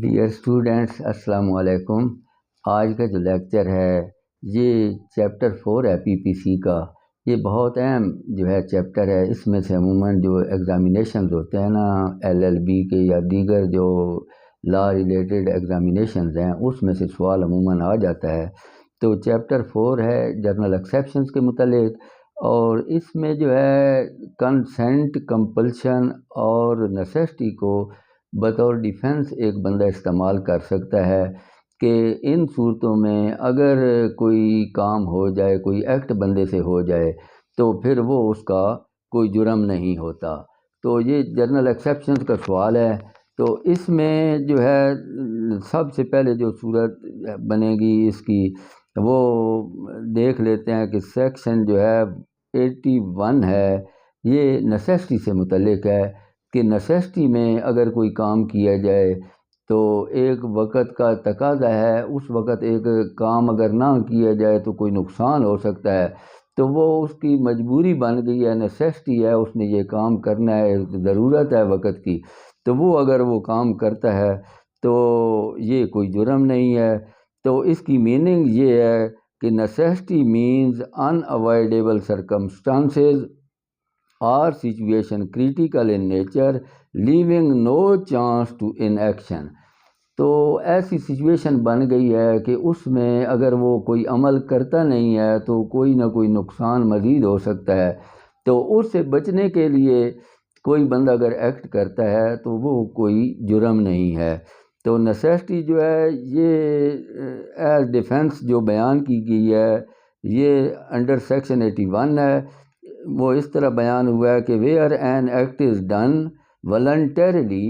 Dear students, السلام علیکم۔ آج کا جو لیکچر ہے یہ چیپٹر 4 ہے پی پی سی کا۔ یہ بہت اہم جو ہے چیپٹر ہے۔ اس میں سے عموماً جو ایگزامینیشنز ہوتے ہیں نا ایل ایل بی کے یا دیگر جو لا ریلیٹڈ ایگزامینیشنز ہیں اس میں سے سوال عموماً آ جاتا ہے۔ تو چیپٹر 4 ہے جرنل ایکسیپشنز کے متعلق، اور اس میں جو ہے کنسنٹ، کمپلشن اور نیسیسٹی کو بطور ڈیفنس ایک بندہ استعمال کر سکتا ہے کہ ان صورتوں میں اگر کوئی کام ہو جائے، کوئی ایکٹ بندے سے ہو جائے تو پھر وہ اس کا کوئی جرم نہیں ہوتا۔ تو یہ جرنل ایکسیپشنز کا سوال ہے۔ تو اس میں جو ہے سب سے پہلے جو صورت بنے گی اس کی وہ دیکھ لیتے ہیں کہ سیکشن جو ہے 81 ہے، یہ نیسیسٹی سے متعلق ہے کہ نیسیسٹی میں اگر کوئی کام کیا جائے تو ایک وقت کا تقاضا ہے، اس وقت ایک کام اگر نہ کیا جائے تو کوئی نقصان ہو سکتا ہے، تو وہ اس کی مجبوری بن گئی ہے، نیسیسٹی ہے، اس نے یہ کام کرنا ہے، ضرورت ہے وقت کی، تو وہ اگر وہ کام کرتا ہے تو یہ کوئی جرم نہیں ہے۔ تو اس کی میننگ یہ ہے کہ necessity means unavoidable circumstances اور situation critical in nature leaving no chance to inaction. تو ایسی سچویشن بن گئی ہے کہ اس میں اگر وہ کوئی عمل کرتا نہیں ہے تو کوئی نہ کوئی نقصان مزید ہو سکتا ہے، تو اس سے بچنے کے لیے کوئی بندہ اگر ایکٹ کرتا ہے تو وہ کوئی جرم نہیں ہے۔ تو نیسیسٹی جو ہے یہ ایز ڈیفنس جو بیان کی گئی ہے یہ انڈر سیکشن 81 ہے۔ وہ اس طرح بیان ہوا ہے کہ where an act is done voluntarily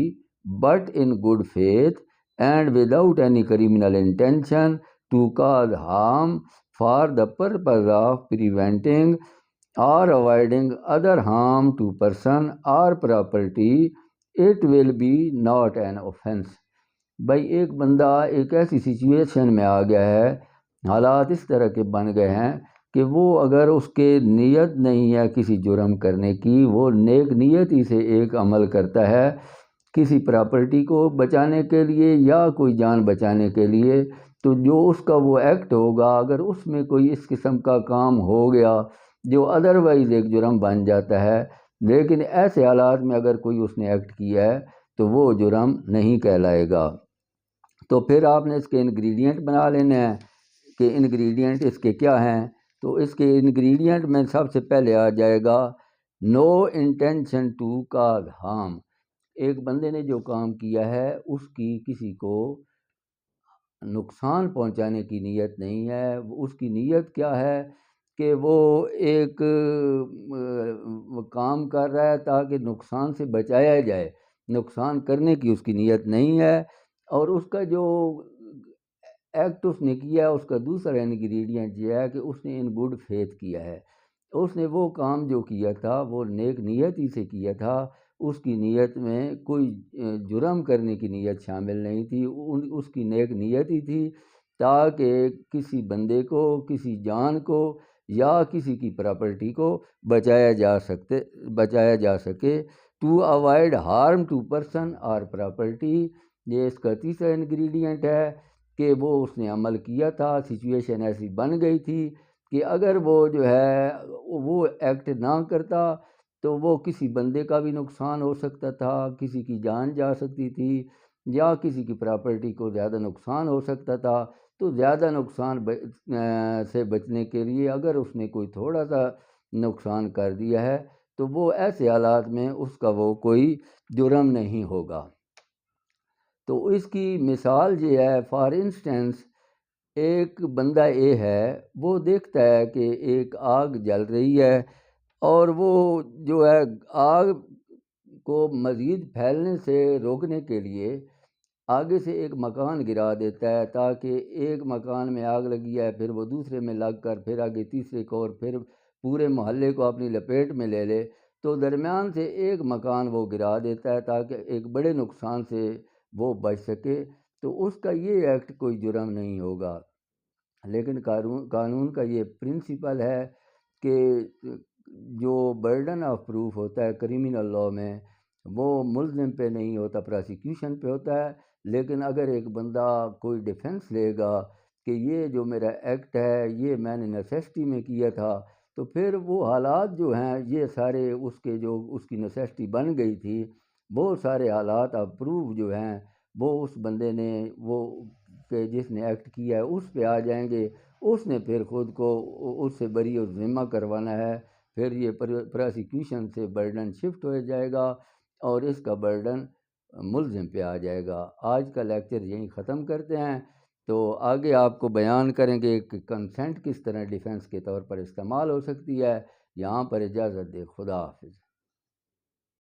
but in good faith and without any criminal intention to cause harm for the purpose of preventing or avoiding other harm to person or property, it will be not an offense۔ بھائی ایک بندہ ایک ایسی situation میں آ گیا ہے، حالات اس طرح کے بن گئے ہیں کہ وہ اگر اس کے نیت نہیں ہے کسی جرم کرنے کی، وہ نیک نیتی سے ایک عمل کرتا ہے کسی پراپرٹی کو بچانے کے لیے یا کوئی جان بچانے کے لیے، تو جو اس کا وہ ایکٹ ہوگا اگر اس میں کوئی اس قسم کا کام ہو گیا جو ادروائز ایک جرم بن جاتا ہے، لیکن ایسے حالات میں اگر کوئی اس نے ایکٹ کیا ہے تو وہ جرم نہیں کہلائے گا۔ تو پھر آپ نے اس کے انگریڈینٹ بنا لینے ہیں کہ انگریڈینٹ اس کے کیا ہیں۔ تو اس کے انگریڈینٹ میں سب سے پہلے آ جائے گا نو انٹینشن ٹو کاز ہارم۔ ایک بندے نے جو کام کیا ہے اس کی کسی کو نقصان پہنچانے کی نیت نہیں ہے۔ اس کی نیت کیا ہے کہ وہ ایک کام کر رہا ہے تاکہ نقصان سے بچایا جائے، نقصان کرنے کی اس کی نیت نہیں ہے۔ اور اس کا جو ایکٹ اس نے کیا اس کا دوسرا انگریڈینٹ یہ ہے کہ اس نے ان گڈ فیتھ کیا ہے۔ اس نے وہ کام جو کیا تھا وہ نیک نیتی سے کیا تھا، اس کی نیت میں کوئی جرم کرنے کی نیت شامل نہیں تھی، اس کی نیک نیتی تھی تاکہ کسی بندے کو، کسی جان کو یا کسی کی پراپرٹی کو بچایا جا سکے to avoid harm to person اور پراپرٹی۔ یہ اس کا تیسرا انگریڈینٹ ہے کہ وہ اس نے عمل کیا تھا، سچویشن ایسی بن گئی تھی کہ اگر وہ جو ہے وہ ایکٹ نہ کرتا تو وہ کسی بندے کا بھی نقصان ہو سکتا تھا، کسی کی جان جا سکتی تھی یا کسی کی پراپرٹی کو زیادہ نقصان ہو سکتا تھا۔ تو زیادہ نقصان سے بچنے کے لیے اگر اس نے کوئی تھوڑا سا نقصان کر دیا ہے تو وہ ایسے حالات میں اس کا وہ کوئی جرم نہیں ہوگا۔ تو اس کی مثال یہ ہے، فار انسٹنس ایک بندہ اے ہے، وہ دیکھتا ہے کہ ایک آگ جل رہی ہے اور وہ جو ہے آگ کو مزید پھیلنے سے روکنے کے لیے آگے سے ایک مکان گرا دیتا ہے تاکہ ایک مکان میں آگ لگی ہے پھر وہ دوسرے میں لگ کر پھر آگے تیسرے کو اور پھر پورے محلے کو اپنی لپیٹ میں لے لے، تو درمیان سے ایک مکان وہ گرا دیتا ہے تاکہ ایک بڑے نقصان سے وہ بچ سکے، تو اس کا یہ ایکٹ کوئی جرم نہیں ہوگا۔ لیکن قانون کا یہ پرنسپل ہے کہ جو برڈن آف پروف ہوتا ہے کریمنل لاء میں وہ ملزم پہ نہیں ہوتا، پراسیکیوشن پہ ہوتا ہے، لیکن اگر ایک بندہ کوئی ڈیفنس لے گا کہ یہ جو میرا ایکٹ ہے یہ میں نے نیسیسٹی میں کیا تھا، تو پھر وہ حالات جو ہیں یہ سارے اس کے جو اس کی نیسیسٹی بن گئی تھی، وہ سارے حالات اب پروف جو ہیں وہ اس بندے نے وہ کہ جس نے ایکٹ کیا ہے اس پہ آ جائیں گے۔ اس نے پھر خود کو اس سے بری اور ذمہ کروانا ہے، پھر یہ پراسیکیوشن سے برڈن شفٹ ہو جائے گا اور اس کا برڈن ملزم پہ آ جائے گا۔ آج کا لیکچر یہیں ختم کرتے ہیں، تو آگے آپ کو بیان کریں گے کہ کنسنٹ کس طرح ڈیفنس کے طور پر استعمال ہو سکتی ہے۔ یہاں پر اجازت دے، خدا حافظ۔